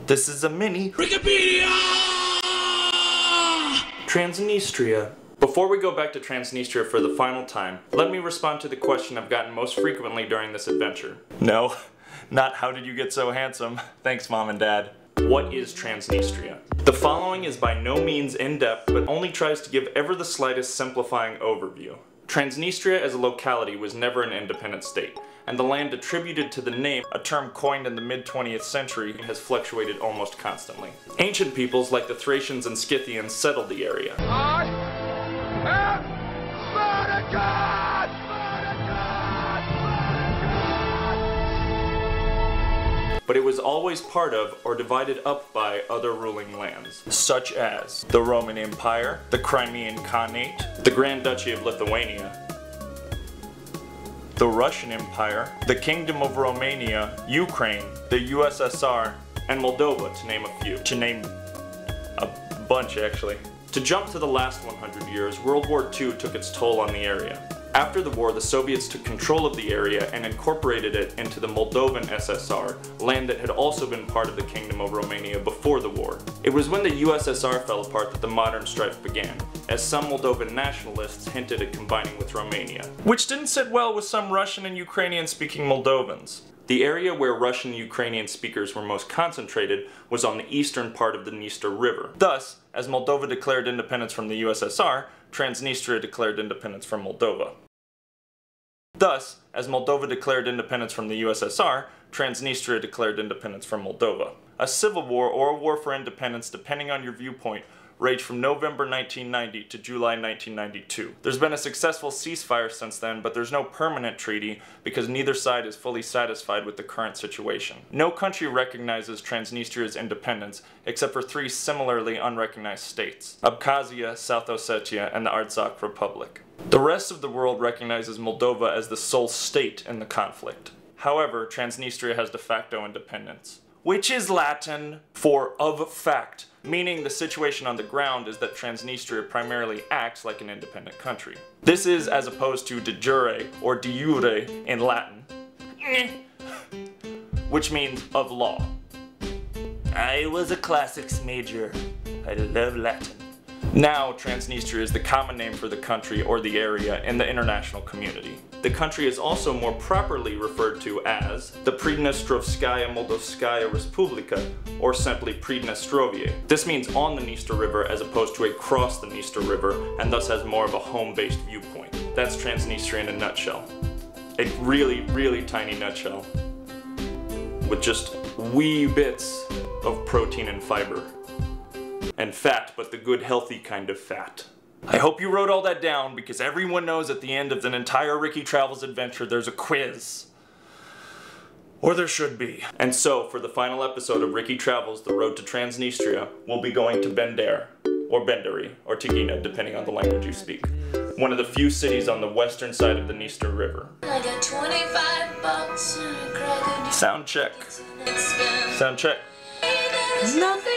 This is a mini RICKYPAEDIA! Transnistria. Before we go back to Transnistria for the final time, let me respond to the question I've gotten most frequently during this adventure. No, not how did you get so handsome? Thanks, Mom and Dad. What is Transnistria? The following is by no means in-depth, but only tries to give ever the slightest simplifying overview. Transnistria as a locality was never an independent state, and the land attributed to the name, a term coined in the mid-20th century, has fluctuated almost constantly. Ancient peoples like the Thracians and Scythians settled the area. But it was always part of or divided up by other ruling lands, such as the Roman Empire, the Crimean Khanate, the Grand Duchy of Lithuania, the Russian Empire, the Kingdom of Romania, Ukraine, the USSR, and Moldova, to name a few. To name a bunch, actually. To jump to the last 100 years, World War II took its toll on the area. After the war, the Soviets took control of the area and incorporated it into the Moldovan SSR, land that had also been part of the Kingdom of Romania before the war. It was when the USSR fell apart that the modern strife began, as some Moldovan nationalists hinted at combining with Romania, which didn't sit well with some Russian and Ukrainian-speaking Moldovans. The area where Russian and Ukrainian speakers were most concentrated was on the eastern part of the Dniester River. Thus, as Moldova declared independence from the USSR, Transnistria declared independence from Moldova. Thus, as Moldova declared independence from the USSR, Transnistria declared independence from Moldova. A civil war or a war for independence, depending on your viewpoint, raged from November 1990 to July 1992. There's been a successful ceasefire since then, but there's no permanent treaty because neither side is fully satisfied with the current situation. No country recognizes Transnistria's independence except for 3 similarly unrecognized states: Abkhazia, South Ossetia, and the Artsakh Republic. The rest of the world recognizes Moldova as the sole state in the conflict. However, Transnistria has de facto independence, which is Latin for of fact, meaning the situation on the ground is that Transnistria primarily acts like an independent country. This is as opposed to de jure or de jure in Latin, which means of law. I was a classics major. I love Latin. Now, Transnistria is the common name for the country or the area in the international community. The country is also more properly referred to as the Pridnestrovskaya Moldovskaya Respublika, or simply Pridnestrovie. This means on the Dniester River as opposed to across the Dniester River, and thus has more of a home-based viewpoint. That's Transnistria in a nutshell. A really, really tiny nutshell, with just wee bits of protein and fiber. And fat, but the good healthy kind of fat. I hope you wrote all that down because everyone knows at the end of an entire Ricky Travels adventure there's a quiz. Or there should be. And so, for the final episode of Ricky Travels, The Road to Transnistria, we'll be going to Bender, or Benderi, or Tigina, depending on the language you speak. One of the few cities on the western side of the Dniester River. I got 25 bucks and a crack. Sound check. Sound check. There's nothing